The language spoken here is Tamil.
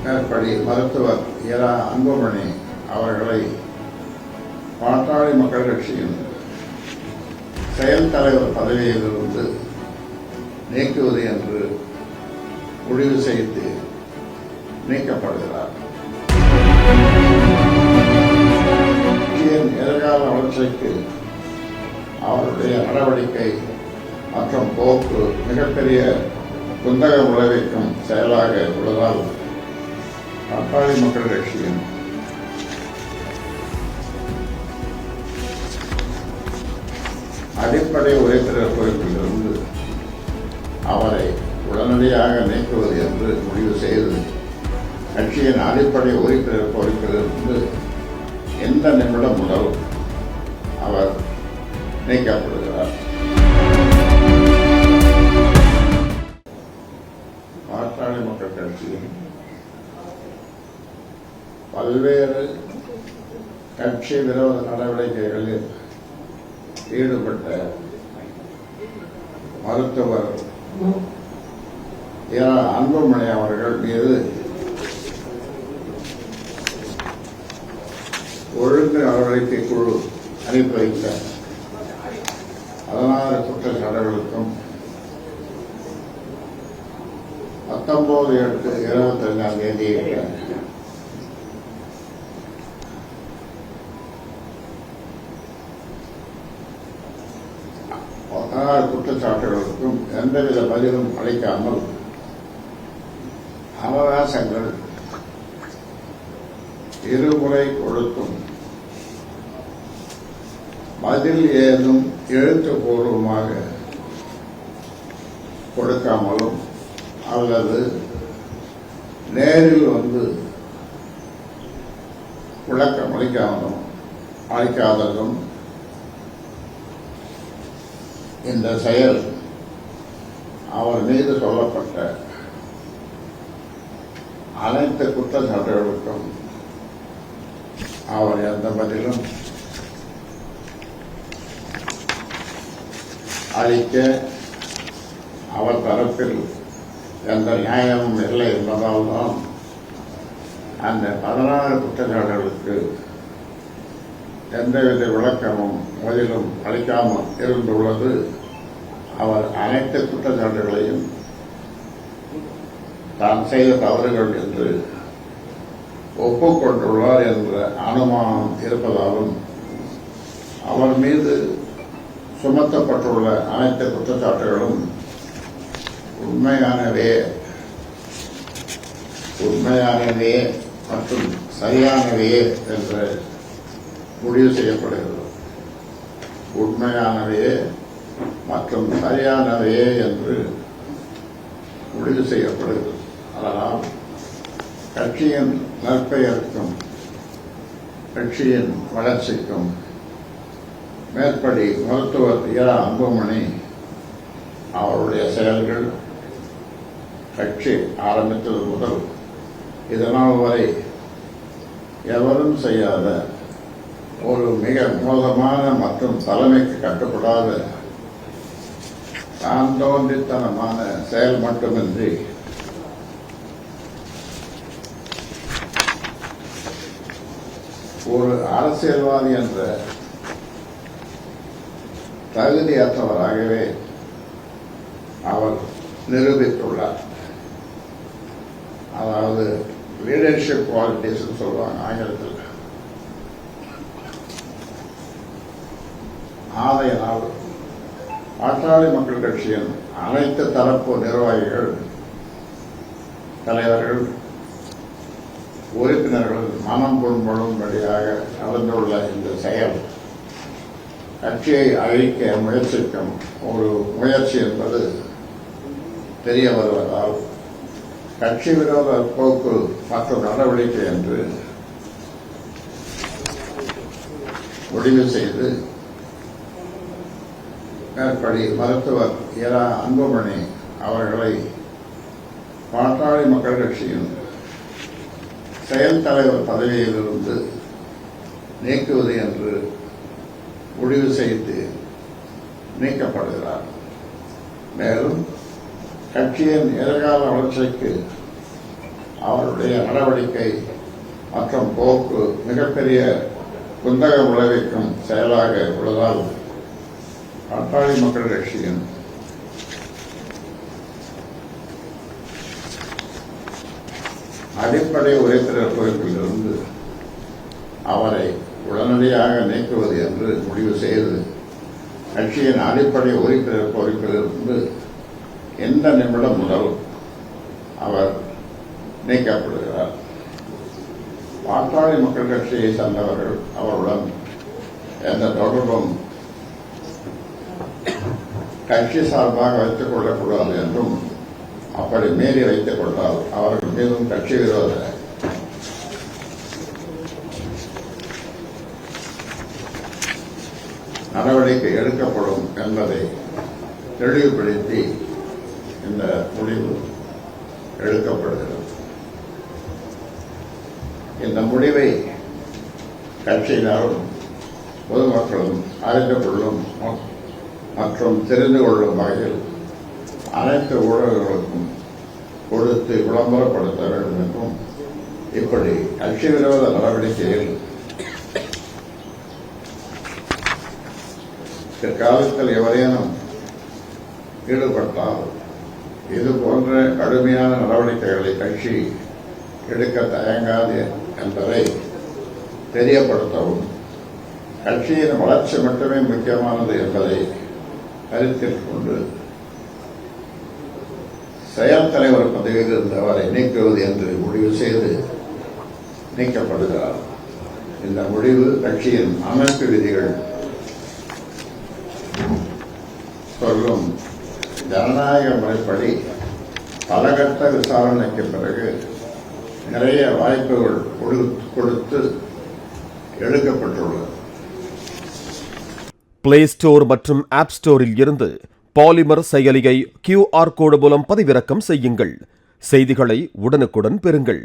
மேற்படி மருத்துவர் இரா அன்புமணி அவர்களை பாட்டாளி மக்கள் கட்சியின் செயல் தலைவர் பதவியிலிருந்து நீக்குவது என்று முடிவு செய்து நீக்கப்படுகிறார். கட்சியின் எதிர்கால வளர்ச்சிக்கு அவருடைய நடவடிக்கை மற்றும் போக்கு மிகப்பெரிய குந்தகம் விளைவிக்கும் செயலாக உள்ளதால் பாட்டாளி மக்கள் கட்சியின் அடிப்படை உறுப்பினர் பொறுப்பிலிருந்து அவரை உடனடியாக நீக்குவது என்று முடிவு செய்து கட்சியின் அடிப்படை உறுப்பினர் பொறுப்பிலிருந்து எந்த நிமிடம் முதல் அவர் நீக்கப்படுகிறார். பாட்டாளி மக்கள் கட்சியின் பல்வேறு கட்சி விரோத நடவடிக்கைகளில் ஈடுபட்ட மருத்துவர் இரா அன்புமணி அவர்கள் மீது ஒழுங்கு நடவடிக்கை குழு அனுப்பி வைத்த 16 குற்றச்சாட்டுகளுக்கும் 19/8/22 குற்றச்சாட்டுகளுக்கும் எந்தவித பதிலும் அளிக்காமல் அவகாசங்கள் இருமுறை கொடுத்தும் பதில் ஏதும் எழுத்துப்பூர்வமாக கொடுக்காமலும் அல்லது நேரில் வந்து விளக்கம் அளிக்காததும் இந்த செயல் அவர் மீது சொல்லப்பட்ட அனைத்து குற்றச்சாட்டுகளுக்கும் அவர் எந்த பதிலும் அளிக்க அவர் தரப்பில் எந்த நியாயமும் இல்லை என்பதால் தான் அந்த 16 குற்றச்சாட்டுகளுக்கு எந்தவித விளக்கமும் பதிலும் அளிக்காமல் இருந்துள்ளது. அவர் அனைத்து குற்றச்சாட்டுகளையும் தான் செய்த தவறுகள் என்று ஒப்புக்கொண்டுள்ளார் என்ற அனுமானம் இருப்பதாலும் அவர் மீது சுமத்தப்பட்டுள்ள அனைத்து குற்றச்சாட்டுகளும் உண்மையானவே மற்றும் சரியானவே என்று முடிவு செய்யப்படுகிறது. உண்மையானவே மற்றும் சரியானவே என்று முடிவு செய்யப்படுகிறது. அதனால் கட்சியின் நற்பெயருக்கும் கட்சியின் வளர்ச்சிக்கும் மேற்படி மருத்துவர் இரா அன்புமணி அவருடைய செயல்கள் கட்சி ஆரம்பித்தது முதல் இதனால் வரை எவரும் செய்யாத ஒரு மிக மோசமான மற்றும் தலைமைக்கு கட்டுப்படாத தான் தோன்றித்தனமான செயல் மட்டுமின்றி ஒரு அரசியல்வாதி என்ற தகுதியற்றவராகவே அவர் நிரூபித்துள்ளார். அதாவது லீடர்ஷிப் குவாலிட்டிஸ் சொல்லுவாங்க ஆங்கிலத்தில். ஆதையினால் பாட்டாளி மக்கள் கட்சியின் அனைத்து தரப்பு நிர்வாகிகள், தலைவர்கள், உறுப்பினர்கள் மனம் புண்படும்படியாக நடந்துள்ள இந்த செயல் கட்சியை அழிக்க முயற்சிக்கும் ஒரு முயற்சி என்பது தெரிய வருவதால் கட்சி விரோத போக்கு மற்றும் நடவடிக்கை என்று முடிவு செய்து மேற்படி மருத்துவர் இரா அன்புமணி அவர்களை பாட்டாளி மக்கள் கட்சியின் செயல் தலைவர் பதவியிலிருந்து நீக்குவது என்று முடிவு செய்து நீக்கப்படுகிறார். மேலும் கட்சியின் எதிர்கால வளர்ச்சிக்கு அவருடைய நடவடிக்கை மற்றும் போக்கு மிகப்பெரிய குந்தகம் விளைவிக்கும் செயலாக உள்ளதால் பாட்டாளி மக்கள் கட்சியின் அடிப்படை உறுப்பினர் பொறுப்பிலிருந்து அவரை உடனடியாக நீக்குவது என்று முடிவு செய்து கட்சியின் அடிப்படை உறுப்பினர் பொறுப்பிலிருந்து எந்த நிமிடம் முதல் அவர் நீக்கப்படுகிறார். பாட்டாளி மக்கள் கட்சியை சேர்ந்தவர்கள் அவருடன் எந்த தொடர்பும் கட்சி சார்பாக வைத்துக் கொள்ளக்கூடாது என்றும், அப்படி மீறி வைத்துக் கொண்டால் அவர்கள் மீதும் கட்சி விரோத நடவடிக்கை எடுக்கப்படும் என்பதை தெளிவுபடுத்தி இந்த முடிவு எடுக்கப்படுகிறது. இந்த முடிவை கட்சியினரும் பொதுமக்களும் அறிந்து கொள்ளும் மற்றும் தெரிந்து கொள்ளும் வகையில் அனைத்து ஊடகங்களுக்கும் கொடுத்து விளம்பரப்படுத்த வேண்டும் என்றும், இப்படி கட்சி விரோத நடவடிக்கையில் பிற்காலத்தில் எவரேனும் ஈடுபட்டால் இது போன்ற கடுமையான நடவடிக்கைகளை கட்சி எடுக்க தயங்காது என்பதை தெரியப்படுத்தவும், கட்சியின் வளர்ச்சி மட்டுமே முக்கியமானது என்பதை கருத்தில் கொண்டு செயல் தலைவர் பதவியில் இருந்தவரை நீக்குவது என்று முடிவு செய்து நீக்கப்படுகிறார். இந்த முடிவு கட்சியின் அமைப்பு விதிகள் சொல்லும் ஜனநாயக முறைப்படி பலகட்ட விசாரணைக்கு பிறகு நிறைய வாய்ப்புகள் கொடுத்து எடுக்கப்பட்டுள்ளது. பிளே ஸ்டோர் மற்றும் ஆப் ஸ்டோரில் இருந்து பாலிமர் செயலியை QR கோடு மூலம் பதிவிறக்கம் செய்யுங்கள். செய்திகளை உடனுக்குடன் பெறுங்கள்.